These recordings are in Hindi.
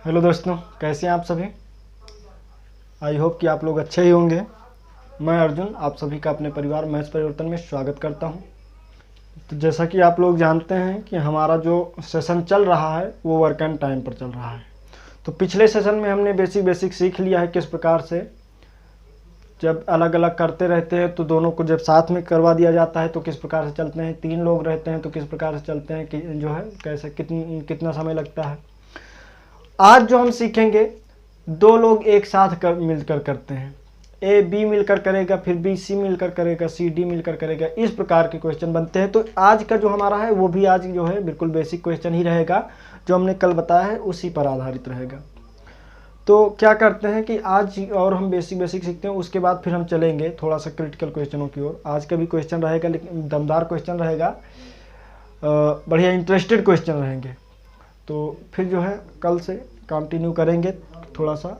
हेलो दोस्तों, कैसे हैं आप सभी। आई होप कि आप लोग अच्छे ही होंगे। मैं अर्जुन आप सभी का अपने परिवार मैथ्स परिवर्तन में स्वागत करता हूं। तो जैसा कि आप लोग जानते हैं कि हमारा जो सेशन चल रहा है वो वर्क एंड टाइम पर चल रहा है। तो पिछले सेशन में हमने बेसिक सीख लिया है किस प्रकार से जब अलग अलग करते रहते हैं तो दोनों को जब साथ में करवा दिया जाता है तो किस प्रकार से चलते हैं, 3 लोग रहते हैं तो किस प्रकार से चलते हैं, कि जो है कैसे कितना समय लगता है। आज जो हम सीखेंगे 2 लोग एक साथ मिलकर करते हैं। ए बी मिलकर करेगा, फिर बी सी मिलकर करेगा, सी डी मिलकर करेगा। इस प्रकार के क्वेश्चन बनते हैं। तो आज का जो हमारा है वो भी आज जो है बिल्कुल बेसिक क्वेश्चन ही रहेगा। जो हमने कल बताया है उसी पर आधारित रहेगा। तो क्या करते हैं कि आज और हम बेसिक सीखते हैं, उसके बाद फिर हम चलेंगे थोड़ा सा क्रिटिकल क्वेश्चनों की ओर। आज का भी क्वेश्चन रहेगा, लेकिन दमदार क्वेश्चन रहेगा, बढ़िया इंटरेस्टेड क्वेश्चन रहेंगे। तो फिर जो है कल से कंटिन्यू करेंगे, थोड़ा सा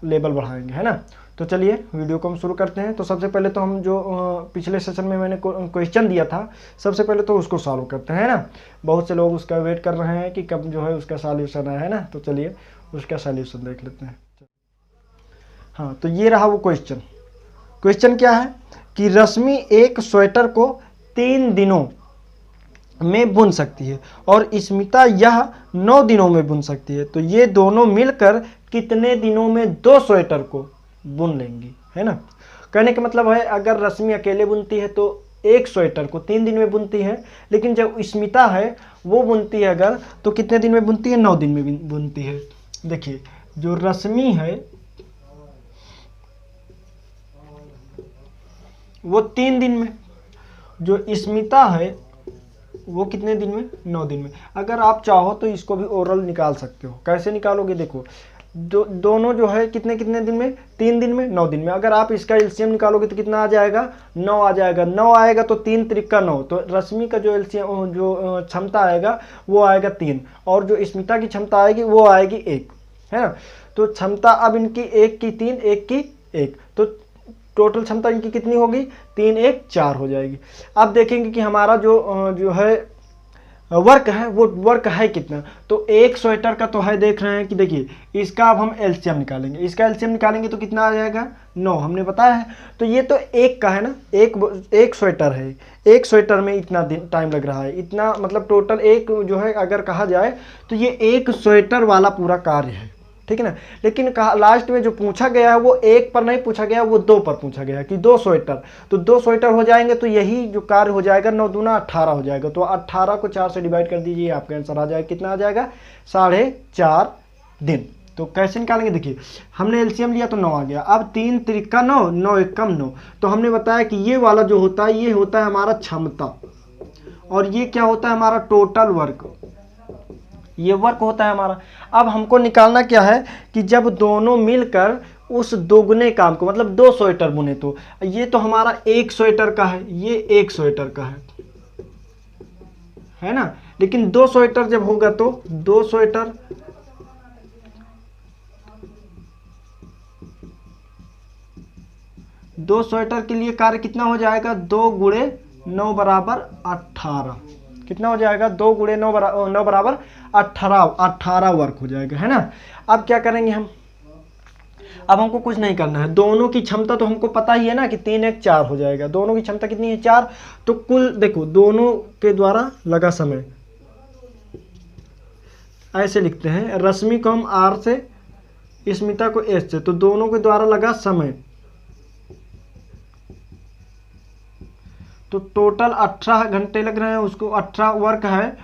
लेवल बढ़ाएंगे, है ना। तो चलिए वीडियो को हम शुरू करते हैं। तो सबसे पहले तो हम जो पिछले सेशन में मैंने क्वेश्चन दिया था, सबसे पहले तो उसको सॉल्व करते हैं, है ना। बहुत से लोग उसका वेट कर रहे हैं कि कब जो है उसका सॉल्यूशन है ना। तो चलिए उसका सॉल्यूशन देख लेते हैं। हाँ, तो ये रहा वो क्वेश्चन। क्वेश्चन क्या है कि रश्मि एक स्वेटर को 3 दिनों में बुन सकती है और स्मिता यह 9 दिनों में बुन सकती है। तो ये दोनों मिलकर कितने दिनों में 2 स्वेटर को बुन लेंगी, है ना। कहने का मतलब है अगर रश्मि अकेले बुनती है तो एक स्वेटर को 3 दिन में बुनती है, लेकिन जब स्मिता है वो बुनती है अगर, तो कितने दिन में बुनती है, 9 दिन में बुनती है। देखिए जो रश्मि है वो 3 दिन में, जो स्मिता है वो कितने दिन में, 9 दिन में। अगर आप चाहो तो इसको भी ओरल निकाल सकते हो। कैसे निकालोगे, देखो दोनों जो है कितने दिन में, 3 दिन में, 9 दिन में। अगर आप इसका एलसीएम निकालोगे तो कितना आ जाएगा, 9 आ जाएगा। 9 आएगा तो 3 त्रिका 9, तो रश्मि का जो एलसीएम जो क्षमता आएगा वो आएगा 3, और जो स्मिता की क्षमता आएगी वो आएगी 1, है ना। तो क्षमता अब इनकी 1 की 3, 1 की 1, तो टोटल क्षमता इनकी कितनी होगी, 3 1 4 हो जाएगी। अब देखेंगे कि हमारा जो है वर्क है वो वर्क है कितना। तो एक स्वेटर का तो है, देख रहे हैं कि देखिए इसका अब हम एलसीएम निकालेंगे। इसका एलसीएम निकालेंगे तो कितना आ जाएगा, 9, हमने बताया है। तो ये तो एक का है ना, एक स्वेटर है, एक स्वेटर में इतना दिन टाइम लग रहा है, इतना मतलब टोटल एक जो है अगर कहा जाए तो ये एक स्वेटर वाला पूरा कार्य है, ठीक है ना। लेकिन लास्ट में जो पूछा गया है वो 1 पर नहीं पूछा गया, वो 2 पर पूछा गया कि 2 स्वेटर। तो 2 स्वेटर हो जाएंगे तो यही जो कार्य हो जाएगा, 9 दूना 18 हो जाएगा। तो 18 को 4 से डिवाइड कर दीजिए, आपका आंसर आ जाएगा, कितना आ जाएगा, 4.5 दिन। तो कैसे निकालेंगे, देखिए हमने एलसीएम लिया तो 9 आ गया। अब 3 त्रिका 9, 9 1 कम 9। तो हमने बताया कि ये वाला जो होता है ये होता है हमारा क्षमता, और ये क्या होता है हमारा टोटल वर्क, ये वर्क होता है हमारा। अब हमको निकालना क्या है कि जब दोनों मिलकर उस दोगुने काम को, मतलब 2 स्वेटर बुने, तो ये तो हमारा 1 स्वेटर का है, ये 1 स्वेटर का है ना। लेकिन 2 स्वेटर जब होगा तो 2 स्वेटर, दो स्वेटर के लिए कार्य कितना हो जाएगा, 2 गुणे 9 बराबर 18। कितना हो जाएगा, 2 गुणे 9 बराबर 18 वर्क हो जाएगा, है ना। अब क्या करेंगे हम, अब हमको कुछ नहीं करना है। दोनों की क्षमता तो हमको पता ही है ना कि 3 1 4 हो जाएगा। दोनों की क्षमता कितनी है, 4। तो कुल देखो दोनों के द्वारा लगा समय, ऐसे लिखते हैं, रश्मि को हम आर से, स्मिता को एस से, तो दोनों के द्वारा लगा समय। तो टोटल 18 घंटे लग रहे हैं उसको, 18 वर्क है,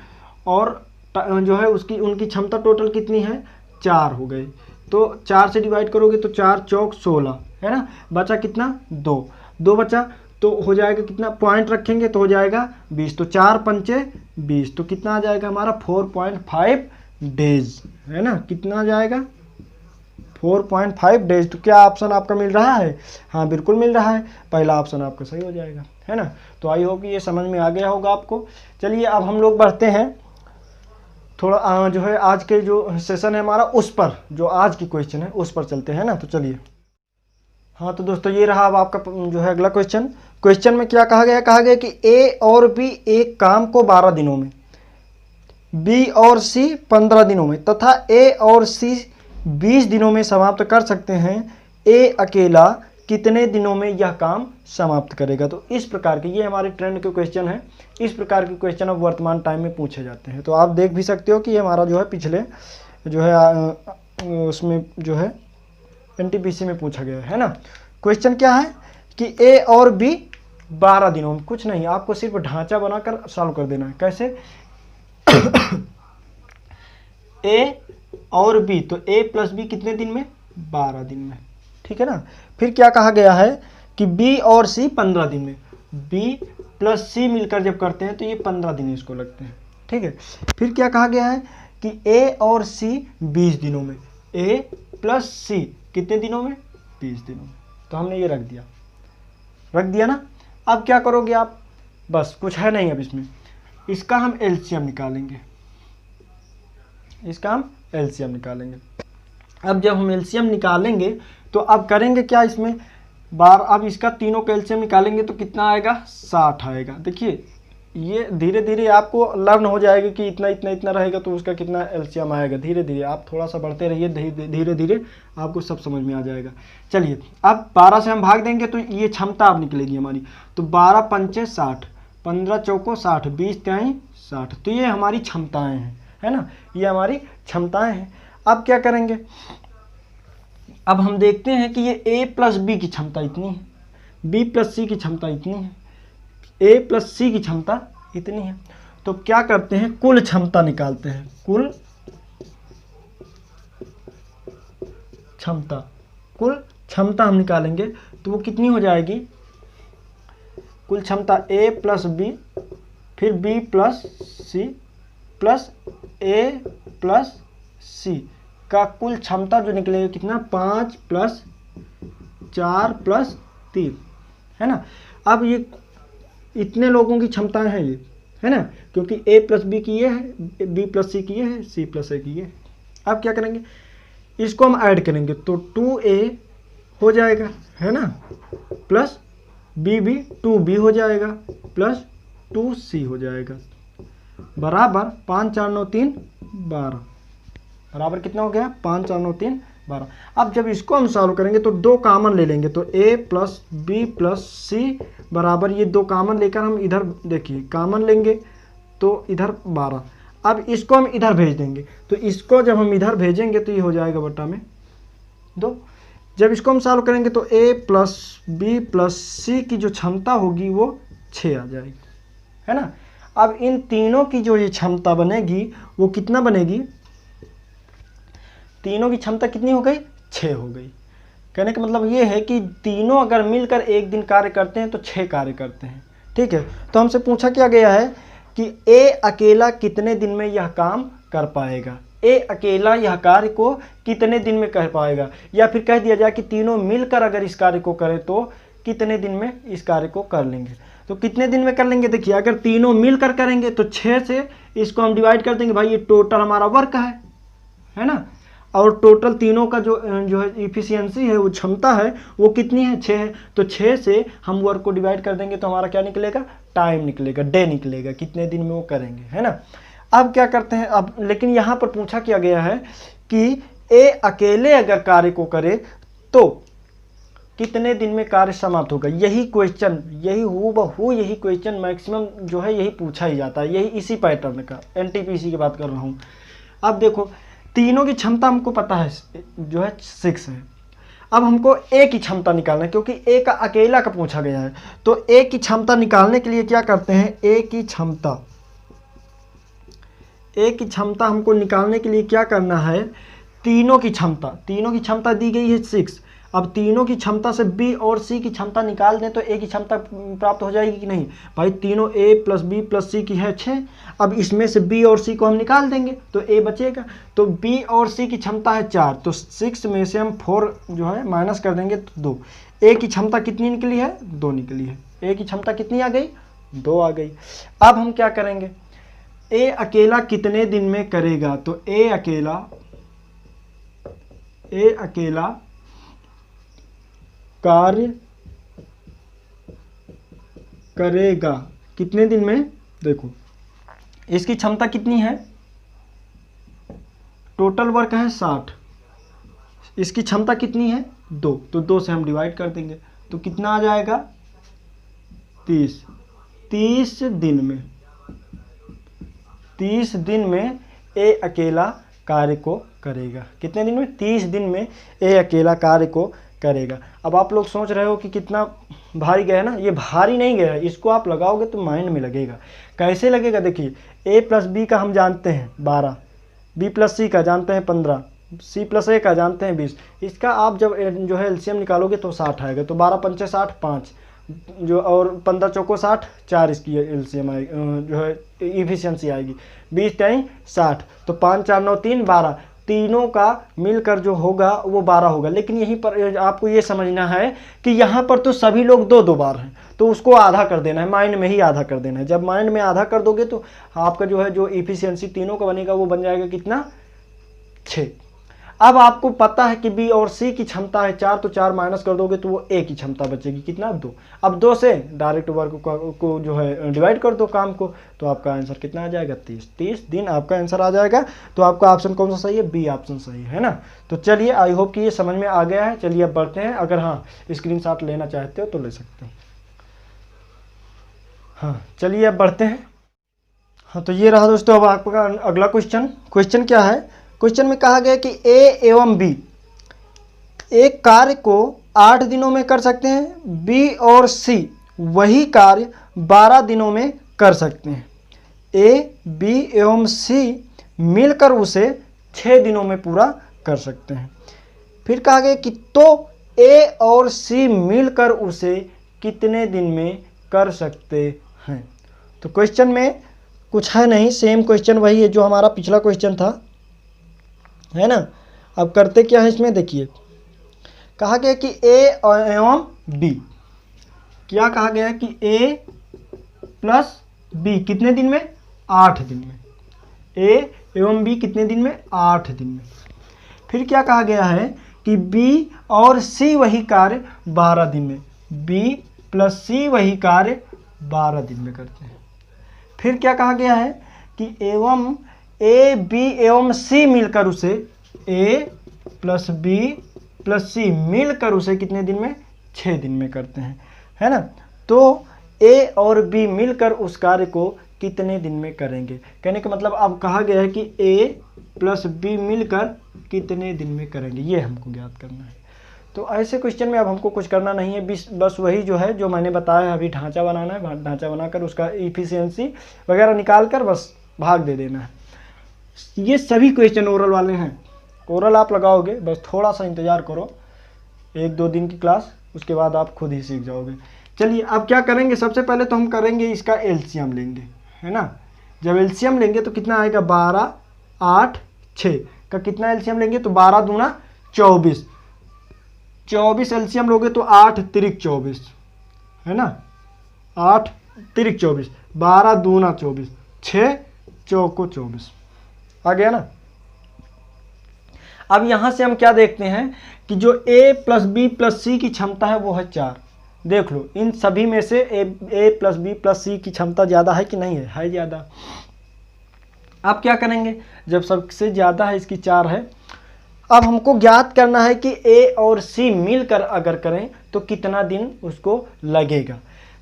और जो है उसकी उनकी क्षमता टोटल कितनी है, 4 हो गई। तो 4 से डिवाइड करोगे तो 4 चौक 16, है ना। बचा कितना, 2 बचा, तो हो जाएगा कितना, पॉइंट रखेंगे तो हो जाएगा 20। तो 4 पंचे 20, तो कितना आ जाएगा हमारा 4.5 डेज, है ना। कितना आ जाएगा, 4.5 डेज। तो क्या ऑप्शन आपका मिल रहा है, हाँ बिल्कुल मिल रहा है, पहला ऑप्शन आपका सही हो जाएगा, है ना। तो आई होप कि ये समझ में आ गया होगा आपको। चलिए अब हम लोग बढ़ते हैं थोड़ा जो है आज के जो सेशन है हमारा उस पर, जो आज की क्वेश्चन है उस पर चलते हैं ना। तो चलिए, हाँ तो दोस्तों ये रहा अब आपका जो है अगला क्वेश्चन। क्वेश्चन में क्या कहा गया कि ए और बी एक काम को 12 दिनों में, बी और सी 15 दिनों में, तथा ए और सी 20 दिनों में समाप्त कर सकते हैं, ए अकेला कितने दिनों में यह काम समाप्त करेगा। तो इस प्रकार के ये हमारे ट्रेंड के क्वेश्चन हैं। इस प्रकार के क्वेश्चन अब वर्तमान टाइम में पूछे जाते हैं। तो आप देख भी सकते हो कि ये हमारा जो है पिछले जो है उसमें जो है एनटीपीसी में पूछा गया है ना। क्वेश्चन क्या है कि ए और बी 12 दिनों में, कुछ नहीं, आपको सिर्फ ढांचा बनाकर सॉल्व कर देना है। कैसे? ए और बी, तो ए प्लस बी कितने दिन में? 12 दिन में, ठीक है ना। फिर क्या कहा गया है कि बी और सी 15 दिन में, बी प्लस सी मिलकर जब करते हैं तो ये 15 दिन इसको लगते हैं, ठीक है। फिर क्या कहा गया है कि ए और सी 20 दिनों में, ए प्लस सी कितने दिनों में? 20 दिनों में। तो हमने ये रख दिया ना। अब क्या करोगे आप? बस कुछ है नहीं अब इसमें, इसका हम एलसीएम निकालेंगे, अब जब हम एलसीएम निकालेंगे तो अब करेंगे क्या इसमें बार, अब इसका तीनों का एलसीएम निकालेंगे तो कितना आएगा? 60 आएगा। देखिए ये धीरे धीरे आपको लर्न हो जाएगा कि इतना इतना इतना रहेगा तो उसका कितना एलसीएम आएगा। धीरे धीरे आप थोड़ा सा बढ़ते रहिए, धीरे धीरे आपको सब समझ में आ जाएगा। चलिए अब 12 से हम भाग देंगे तो ये क्षमता अब निकलेगी हमारी। तो 12 पंचे 60, 15 चौको 60, 20 तिहाई 60। तो ये हमारी क्षमताएं हैं, है ना, ये हमारी क्षमताएं हैं। अब क्या करेंगे? अब हम देखते हैं कि ये ए प्लस बी की क्षमता इतनी है, बी प्लस सी की क्षमता इतनी है, ए प्लस सी की क्षमता इतनी है। तो क्या करते हैं? कुल क्षमता निकालते हैं। कुल क्षमता हम निकालेंगे तो वो कितनी हो जाएगी? कुल क्षमता ए प्लस बी, फिर बी प्लस सी प्लस ए प्लस सी का कुल क्षमता जो निकलेगा कितना? 5 प्लस 4 प्लस 3, है ना। अब ये इतने लोगों की क्षमताएं हैं ये, है ना, क्योंकि ए प्लस बी की ये है, बी प्लस सी की ये है, सी प्लस ए की ये है। अब क्या करेंगे? इसको हम ऐड करेंगे तो 2a हो जाएगा, है ना, प्लस बी भी 2b हो जाएगा, प्लस 2c हो जाएगा, बराबर 5 4 9 3 12, बराबर कितना हो गया? 5 4 9 3 12। अब जब इसको हम सॉल्व करेंगे तो 2 कॉमन ले लेंगे, तो a प्लस बी प्लस सी बराबर ये 2 कॉमन लेकर हम इधर देखिए कॉमन लेंगे तो इधर 12। अब इसको हम इधर भेज देंगे, तो इसको जब हम इधर भेजेंगे तो ये हो जाएगा बटा में 2। जब इसको हम सॉल्व करेंगे तो a प्लस बी प्लस सी की जो क्षमता होगी वो 6 आ जाएगी, है ना। अब इन तीनों की जो ये क्षमता बनेगी वो कितना बनेगी? तीनों की क्षमता कितनी हो गई? 6 हो गई। कहने का मतलब ये है कि तीनों अगर मिलकर एक दिन कार्य करते हैं तो 6 कार्य करते हैं, ठीक है। तो हमसे पूछा क्या गया है कि ए अकेला कितने दिन में यह काम कर पाएगा, ए अकेला यह कार्य को कितने दिन में कर पाएगा, या फिर कह दिया जाए कि तीनों मिलकर अगर इस कार्य को करें तो कितने दिन में इस कार्य को कर लेंगे। तो कितने दिन में कर लेंगे? देखिए अगर तीनों मिलकर करेंगे तो 6 से इसको हम डिवाइड कर देंगे, भाई ये टोटल हमारा वर्क है ना, और टोटल तीनों का जो है इफिशियंसी है, वो क्षमता है, वो कितनी है? 6 है। तो 6 से हम वर्क को डिवाइड कर देंगे तो हमारा क्या निकलेगा? टाइम निकलेगा, डे निकलेगा, कितने दिन में वो करेंगे, है ना। अब क्या करते हैं? अब लेकिन यहाँ पर पूछा क्या गया है कि ए अकेले अगर कार्य को करे तो कितने दिन में कार्य समाप्त होगा। यही क्वेश्चन, यही क्वेश्चन मैक्सिमम जो है यही पूछा ही जाता है, यही इसी पैटर्न का, एनटीपीसी की बात कर रहा हूँ। अब देखो तीनों की क्षमता हमको पता है जो है 6 है। अब हमको ए की क्षमता निकालना है क्योंकि ए का अकेला का पूछा गया है। तो ए की क्षमता निकालने के लिए क्या करते हैं? ए की क्षमता हमको निकालने के लिए क्या करना है? तीनों की क्षमता दी गई है 6। अब तीनों की क्षमता से बी और सी की क्षमता निकाल दें तो ए की क्षमता प्राप्त हो जाएगी कि नहीं? भाई तीनों ए प्लस बी प्लस सी की है 6। अब इसमें से बी और सी को हम निकाल देंगे तो ए बचेगा। तो बी और सी की क्षमता है 4, तो 6 में से हम 4 जो है माइनस कर देंगे तो 2। ए की क्षमता कितनी निकली है? 2 निकली है। ए की क्षमता कितनी आ गई? 2 आ गई। अब हम क्या करेंगे? ए अकेला कितने दिन में करेगा? तो ए अकेला कार्य करेगा कितने दिन में? देखो इसकी क्षमता कितनी है? टोटल वर्क है 60, इसकी क्षमता कितनी है 2, तो 2 से हम डिवाइड कर देंगे तो कितना आ जाएगा 30। 30 दिन में ए अकेला कार्य को करेगा। कितने दिन में? 30 दिन में ए अकेला कार्य को करेगा। अब आप लोग सोच रहे हो कि कितना भारी गया है ना, ये भारी नहीं गया है, इसको आप लगाओगे तो माइंड में लगेगा। कैसे लगेगा? देखिए a प्लस बी का हम जानते हैं 12, b प्लस सी का जानते हैं 15, c प्लस ए का जानते हैं 20। इसका आप जब जो है एलसीएम निकालोगे तो 60 आएगा। तो 12 पंचे 60, 5 जो और 15 चौको 60, 4 इसकी एलसीएम आएगी, जो है इफिशियंसी आएगी। 20 टाइम 60, तो 5 4 9 3 12, तीनों का मिलकर जो होगा वो 12 होगा। लेकिन यहीं पर आपको ये समझना है कि यहाँ पर तो सभी लोग 2-2 बार हैं, तो उसको आधा कर देना है, माइंड में ही आधा कर देना है। जब माइंड में आधा कर दोगे तो आपका जो है जो इफिशियंसी तीनों का बनेगा वो बन जाएगा कितना 6। अब आपको पता है कि बी और सी की क्षमता है 4, तो 4 माइनस कर दोगे तो वो ए की क्षमता बचेगी कितना 2। अब 2 से डायरेक्ट वर्क को जो है डिवाइड कर दो काम को, तो आपका आंसर कितना आ जाएगा 30। 30 दिन आपका आंसर आ जाएगा। तो आपका ऑप्शन कौन सा सही है? बी ऑप्शन सही है ना। तो चलिए आई होप कि ये समझ में आ गया है। चलिए अब बढ़ते हैं। अगर हाँ स्क्रीनशॉट लेना चाहते हो तो ले सकते हैं। हाँ चलिए अब बढ़ते हैं। हाँ तो ये रहा दोस्तों अब आपका अगला क्वेश्चन क्या है? क्वेश्चन में कहा गया कि ए एवं बी एक कार्य को 8 दिनों में कर सकते हैं, बी और सी वही कार्य 12 दिनों में कर सकते हैं। ए बी एवं सी मिलकर उसे 6 दिनों में पूरा कर सकते हैं। फिर कहा गया कि तो ए और सी मिलकर उसे कितने दिन में कर सकते हैं। तो क्वेश्चन में कुछ है नहीं, सेम क्वेश्चन वही है जो हमारा पिछला क्वेश्चन था, है ना। अब करते क्या है इसमें देखिए, कहा गया कि ए एवं बी, क्या कहा गया है कि ए प्लस बी कितने दिन में? 8 दिन में। ए एवं बी कितने दिन में? 8 दिन में। फिर क्या कहा गया है कि बी और सी वही कार्य 12 दिन में, बी प्लस सी वही कार्य 12 दिन में करते हैं। फिर क्या कहा गया है कि एवं ए बी एवं सी मिलकर उसे, ए प्लस बी प्लस सी मिलकर उसे कितने दिन में? 6 दिन में करते हैं, है ना। तो ए और बी मिलकर उस कार्य को कितने दिन में करेंगे? कहने का मतलब अब कहा गया है कि ए प्लस बी मिलकर कितने दिन में करेंगे, ये हमको ज्ञात करना है। तो ऐसे क्वेश्चन में अब हमको कुछ करना नहीं है, बस वही जो है जो मैंने बताया है, अभी ढांचा बनाना है, ढांचा बनाकर उसका इफिशियंसी वगैरह निकाल कर बस भाग दे देना है। ये सभी क्वेश्चन ओरल वाले हैं, ओरल आप लगाओगे, बस थोड़ा सा इंतज़ार करो, 1-2 दिन की क्लास, उसके बाद आप खुद ही सीख जाओगे। चलिए अब क्या करेंगे, सबसे पहले तो हम करेंगे इसका एलसीएम लेंगे, है ना। जब एलसीएम लेंगे तो कितना आएगा? 12 8 6 का कितना एलसीएम लेंगे? तो 12 दूना 24, 24 एलसीएम लोगे तो 8 तिरिक 24, है ना। 8 तिरिक 24, 12 दूना 24, 6 चौको 24 आ गया ना। अब यहां से हम क्या देखते हैं कि जो a प्लस बी प्लस सी की क्षमता है वो है 4। देख लो इन सभी में से ए प्लस बी प्लस सी की क्षमता ज़्यादा है कि नहीं है? है ज़्यादा। अब क्या करेंगे, जब सबसे ज़्यादा है इसकी 4 है, अब हमको ज्ञात करना है कि ए और सी मिलकर अगर करें तो कितना दिन उसको लगेगा।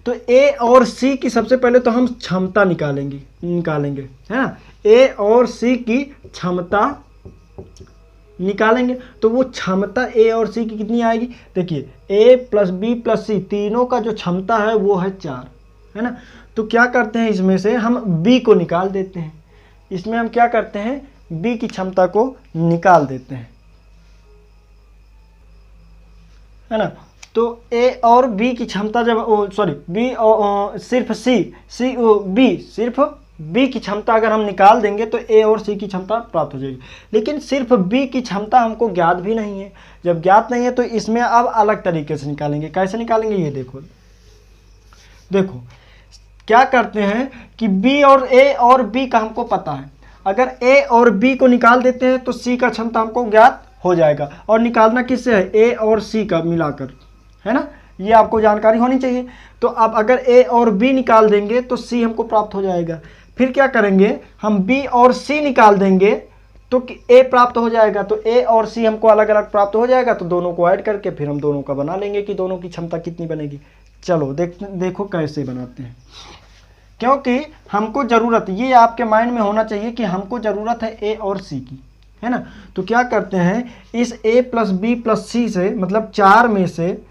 तो ए और सी की सबसे पहले तो हम क्षमता निकालेंगे, है ना। ए और सी की क्षमता निकालेंगे तो वो क्षमता ए और सी की कितनी आएगी? देखिए ए प्लस बी प्लस सी तीनों का जो क्षमता है वो है 4, है ना। तो क्या करते हैं, इसमें से हम बी को निकाल देते हैं। इसमें हम क्या करते हैं, बी की क्षमता को निकाल देते हैं, है ना। तो ए और बी की क्षमता जब बी और सिर्फ सिर्फ बी की क्षमता अगर हम निकाल देंगे तो ए और सी की क्षमता प्राप्त हो जाएगी। लेकिन सिर्फ बी की क्षमता हमको ज्ञात भी नहीं है। जब ज्ञात नहीं है तो इसमें अब अलग तरीके से निकालेंगे। कैसे निकालेंगे ये देखो क्या करते हैं कि बी और ए और बी का हमको पता है। अगर ए और बी को निकाल देते हैं तो सी का क्षमता हमको ज्ञात हो जाएगा। और निकालना किससे है? ए और सी का मिलाकर, है ना। ये आपको जानकारी होनी चाहिए। तो अब अगर ए और बी निकाल देंगे तो सी हमको प्राप्त हो जाएगा। फिर क्या करेंगे, हम बी और सी निकाल देंगे तो ए प्राप्त हो जाएगा। तो ए और सी हमको अलग अलग प्राप्त हो जाएगा, तो दोनों को ऐड करके फिर हम दोनों का बना लेंगे कि दोनों की क्षमता कितनी बनेगी। चलो देखो कैसे बनाते हैं, क्योंकि हमको ज़रूरत, ये आपके माइंड में होना चाहिए कि हमको ज़रूरत है ए और सी की, है ना। तो क्या करते हैं, इस a प्लस बी प्लस सी से, मतलब 4 में से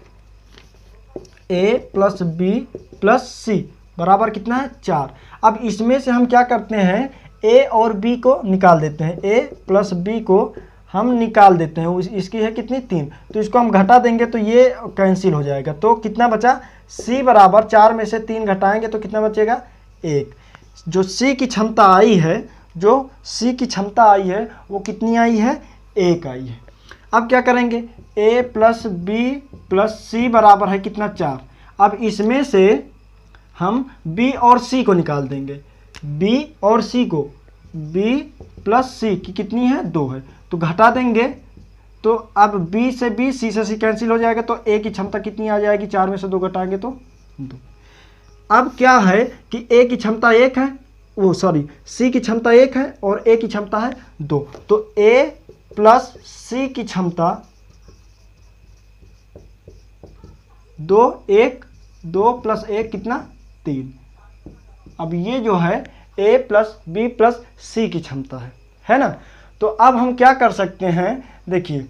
a प्लस बी प्लस सी बराबर कितना है 4। अब इसमें से हम क्या करते हैं, a और b को निकाल देते हैं, a प्लस b को हम निकाल देते हैं। इसकी है कितनी 3, तो इसको हम घटा देंगे तो ये कैंसिल हो जाएगा। तो कितना बचा, c बराबर 4 में से 3 घटाएंगे तो कितना बचेगा 1। जो c की क्षमता आई है, जो c की क्षमता आई है वो कितनी आई है, 1 आई है। अब क्या करेंगे, a प्लस बी प्लस सी बराबर है कितना 4। अब इसमें से हम b और c को निकाल देंगे, b और c को, b प्लस सी की कितनी है 2 है, तो घटा देंगे। तो अब b से b, c से c कैंसिल हो जाएगा, तो a की क्षमता कितनी आ जाएगी, 4 में से 2 घटाएंगे तो 2। अब क्या है कि a की क्षमता 1 है, वो सॉरी c की क्षमता 1 है और a की क्षमता है 2। तो a प्लस c की क्षमता 2, 1, 2 प्लस 1 कितना 3। अब ये जो है a प्लस बी प्लस सी की क्षमता है ना। तो अब हम क्या कर सकते हैं, देखिए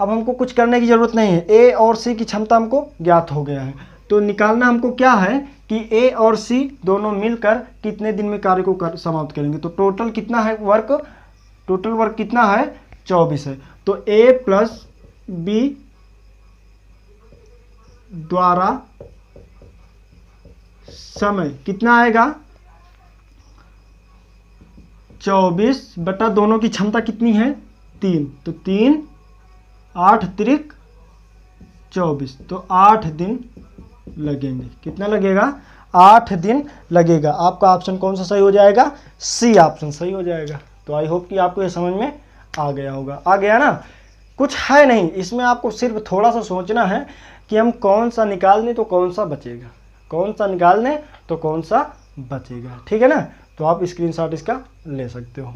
अब हमको कुछ करने की ज़रूरत नहीं है, a और c की क्षमता हमको ज्ञात हो गया है। तो निकालना हमको क्या है कि a और c दोनों मिलकर कितने दिन में कार्य को समाप्त करेंगे। तो टोटल कितना है वर्क, टोटल वर्क कितना है 24 है। तो a प्लस बी द्वारा समय कितना आएगा 24 बटा दोनों की क्षमता कितनी है 3, तो 3 8 त्रिक 24, तो 8 दिन लगेंगे। कितना लगेगा 8 दिन लगेगा। आपका ऑप्शन कौन सा सही हो जाएगा, सी ऑप्शन सही हो जाएगा। तो आई होप कि आपको ये समझ में आ गया होगा। आ गया ना, कुछ है नहीं इसमें, आपको सिर्फ थोड़ा सा सोचना है कि हम कौन सा निकाल दें तो कौन सा बचेगा, कौन सा निकाल दें तो कौन सा बचेगा, ठीक है ना। तो आप स्क्रीनशॉट इसका ले सकते हो।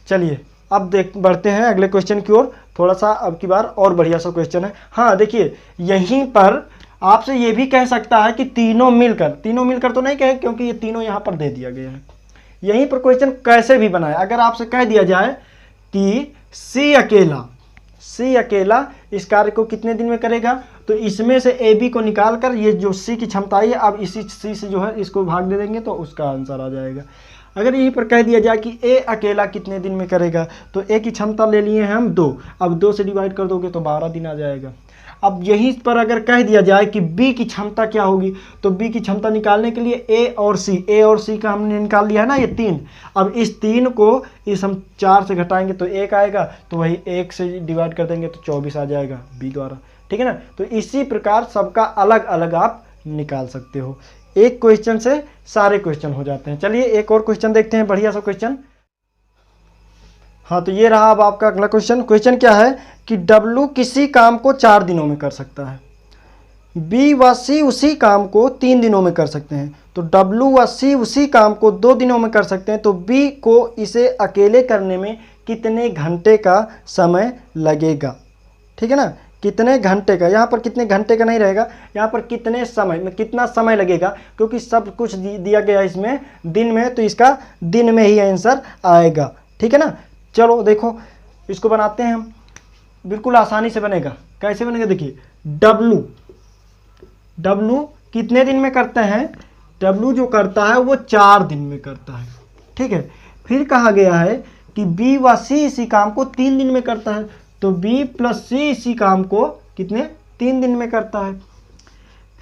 चलिए अब बढ़ते हैं अगले क्वेश्चन की ओर। थोड़ा सा अब की बार और बढ़िया सा क्वेश्चन है। हाँ देखिए, यहीं पर आपसे ये भी कह सकता है कि तीनों मिलकर तो नहीं कहे, क्योंकि ये तीनों यहाँ पर दे दिया गया है। यहीं पर क्वेश्चन कैसे भी बनाए, अगर आपसे कह दिया जाए कि सी अकेला इस कार्य को कितने दिन में करेगा, तो इसमें से ए बी को निकाल कर ये जो सी की क्षमता आई है, अब इसी सी से जो है इसको भाग दे देंगे तो उसका आंसर आ जाएगा। अगर यहीं पर कह दिया जाए कि ए अकेला कितने दिन में करेगा, तो ए की क्षमता ले लिए हैं हम 2, अब 2 से डिवाइड कर दोगे तो 12 दिन आ जाएगा। अब यहीं पर अगर कह दिया जाए कि बी की क्षमता क्या होगी, तो बी की क्षमता निकालने के लिए ए और सी का हमने निकाल लिया है ना, ये 3। अब इस 3 को इस हम 4 से घटाएंगे तो 1 आएगा, तो वही 1 से डिवाइड कर देंगे तो 24 आ जाएगा बी द्वारा, ठीक है ना। तो इसी प्रकार सबका अलग अलग आप निकाल सकते हो। एक क्वेश्चन से सारे क्वेश्चन हो जाते हैं। चलिए एक और क्वेश्चन देखते हैं, बढ़िया सा क्वेश्चन। हाँ तो ये रहा अब आपका अगला क्वेश्चन। क्वेश्चन क्या है कि W किसी काम को 4 दिनों में कर सकता है, B व C उसी काम को 3 दिनों में कर सकते हैं, तो W व C उसी काम को 2 दिनों में कर सकते हैं, तो B को इसे अकेले करने में कितने घंटे का समय लगेगा, ठीक है ना। कितने घंटे का, यहाँ पर कितने घंटे का नहीं रहेगा, यहाँ पर कितने समय में, कितना समय लगेगा, क्योंकि सब कुछ दिया गया इसमें दिन में, तो इसका दिन में ही आंसर आएगा, ठीक है ना। चलो देखो इसको बनाते हैं हम, बिल्कुल आसानी से बनेगा। कैसे बनेगा देखिए, W कितने दिन में करते हैं, W जो करता है वो 4 दिन में करता है, ठीक है। फिर कहा गया है कि B व C इसी काम को 3 दिन में करता है, तो B प्लस C इसी काम को कितने 3 दिन में करता है।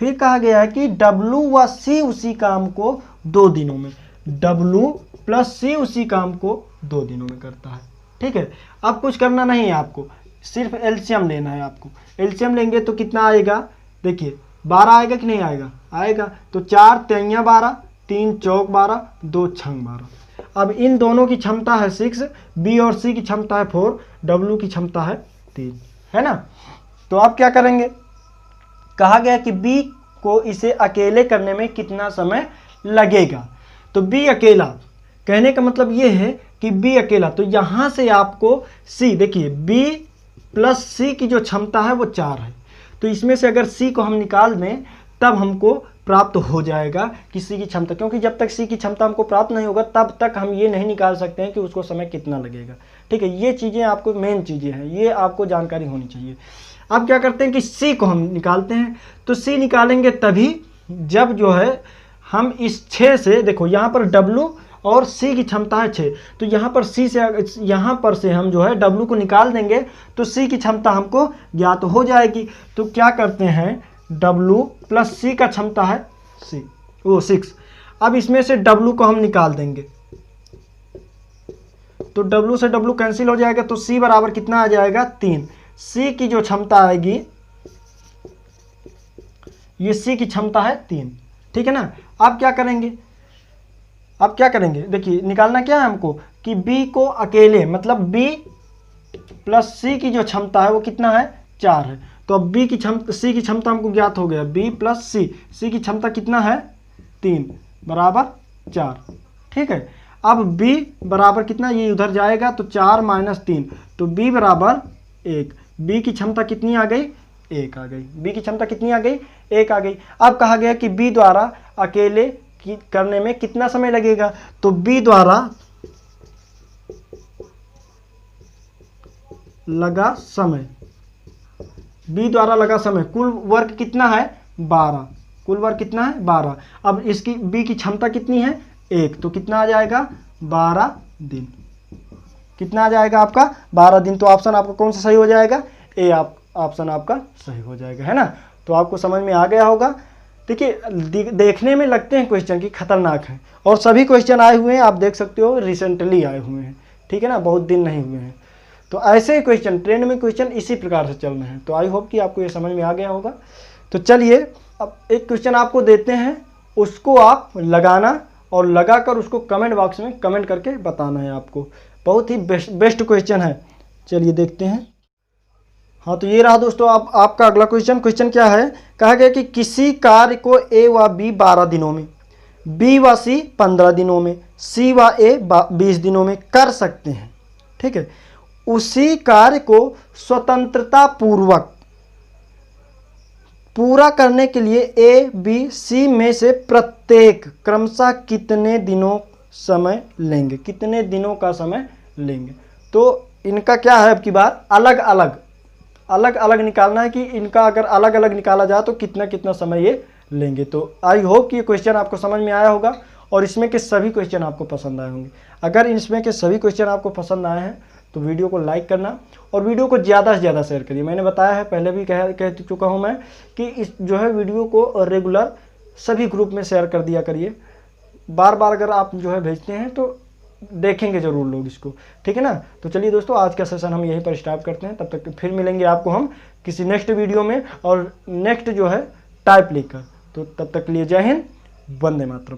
फिर कहा गया है कि W व C उसी काम को 2 दिनों में, W प्लस C उसी काम को 2 दिनों में करता है, ठीक है। अब कुछ करना नहीं है आपको, सिर्फ एलसीएम लेना है आपको। एलसीएम लेंगे तो कितना आएगा, देखिए 12 आएगा कि नहीं आएगा, आएगा। तो 4 3 12, 3 चौक 12, 2 छंग 12। अब इन दोनों की क्षमता है 6, B और C की क्षमता है 4, W की क्षमता है 3, है ना। तो आप क्या करेंगे, कहा गया कि B को इसे अकेले करने में कितना समय लगेगा। तो B अकेला कहने का मतलब ये है कि बी अकेला, तो यहाँ से आपको सी, देखिए बी प्लस सी की जो क्षमता है वो 4 है, तो इसमें से अगर सी को हम निकाल दें तब हमको प्राप्त हो जाएगा कि सी की क्षमता, क्योंकि जब तक सी की क्षमता हमको प्राप्त नहीं होगा तब तक हम ये नहीं निकाल सकते हैं कि उसको समय कितना लगेगा। ठीक है, ये चीज़ें आपको मेन चीज़ें हैं, ये आपको जानकारी होनी चाहिए। अब क्या करते हैं कि सी को हम निकालते हैं, तो सी निकालेंगे तभी जब जो है हम इस 6 से, देखो यहाँ पर W और C की क्षमता है 6, तो यहाँ पर C से, यहाँ पर से हम जो है W को निकाल देंगे तो C की क्षमता हमको ज्ञात हो जाएगी। तो क्या करते हैं, W प्लस C का क्षमता है 6। अब इसमें से W को हम निकाल देंगे तो W से W कैंसिल हो जाएगा, तो C बराबर कितना आ जाएगा 3। C की जो क्षमता आएगी, ये C की क्षमता है 3, ठीक है ना। अब क्या करेंगे, देखिए निकालना क्या है हमको कि B को अकेले, मतलब B प्लस C की जो क्षमता है वो कितना है 4 है, तो अब B की क्षमता, C की क्षमता हमको ज्ञात हो गया, B प्लस C की क्षमता कितना है 3 बराबर 4, ठीक है। अब B बराबर कितना, ये उधर जाएगा तो 4 माइनस 3, तो B बराबर 1। B की क्षमता कितनी आ गई, 1 आ गई। B की क्षमता कितनी आ गई, 1 आ गई। अब कहा गया कि B द्वारा अकेले करने में कितना समय लगेगा, तो B द्वारा लगा समय, कुल वर्ग कितना है 12, कुल वर्ग कितना है 12। अब इसकी B की क्षमता कितनी है 1, तो कितना आ जाएगा 12 दिन, कितना आ जाएगा आपका 12 दिन। तो ऑप्शन आपका कौन सा सही हो जाएगा, ए ऑप्शन आपका सही हो जाएगा, है ना। तो आपको समझ में आ गया होगा। देखिए देखने में लगते हैं क्वेश्चन की खतरनाक है, और सभी क्वेश्चन आए हुए हैं, आप देख सकते हो रिसेंटली आए हुए हैं, ठीक है ना, बहुत दिन नहीं हुए हैं। तो ऐसे ही क्वेश्चन, ट्रेंड में क्वेश्चन इसी प्रकार से चल रहे हैं। तो आई होप कि आपको ये समझ में आ गया होगा। तो चलिए अब एक क्वेश्चन आपको देते हैं, उसको आप लगाना और लगाकर उसको कमेंट बॉक्स में कमेंट करके बताना है आपको। बहुत ही बेस्ट क्वेश्चन है, चलिए देखते हैं। हाँ, तो ये रहा दोस्तों आपका अगला क्वेश्चन क्या है, कहा गया कि किसी कार्य को A व B 12 दिनों में, B व C 15 दिनों में, C व A 20 दिनों में कर सकते हैं, ठीक है। उसी कार्य को स्वतंत्रता पूर्वक पूरा करने के लिए A, B, C में से प्रत्येक क्रमशः कितने दिनों समय लेंगे, कितने दिनों का समय लेंगे। तो इनका क्या है, अब की बार अलग अलग निकालना है कि इनका अगर अलग अलग निकाला जाए तो कितना समय ये लेंगे। तो आई होप कि ये क्वेश्चन आपको समझ में आया होगा और इसमें के सभी क्वेश्चन आपको पसंद आए होंगे। अगर इसमें के सभी क्वेश्चन आपको पसंद आए हैं तो वीडियो को लाइक करना और वीडियो को ज़्यादा से ज़्यादा शेयर करिए। मैंने बताया है, पहले भी कह चुका हूँ मैं कि इस जो है वीडियो को रेगुलर सभी ग्रुप में शेयर कर दिया करिए। बार बार अगर आप जो है भेजते हैं तो देखेंगे ज़रूर लोग इसको, ठीक है ना। तो चलिए दोस्तों, आज का सेशन हम यहीं पर स्टॉप करते हैं। तब तक फिर मिलेंगे आपको हम किसी नेक्स्ट वीडियो में और नेक्स्ट जो है टाइप लेकर। तो तब तक के लिए जय हिंद, वंदे मातरम।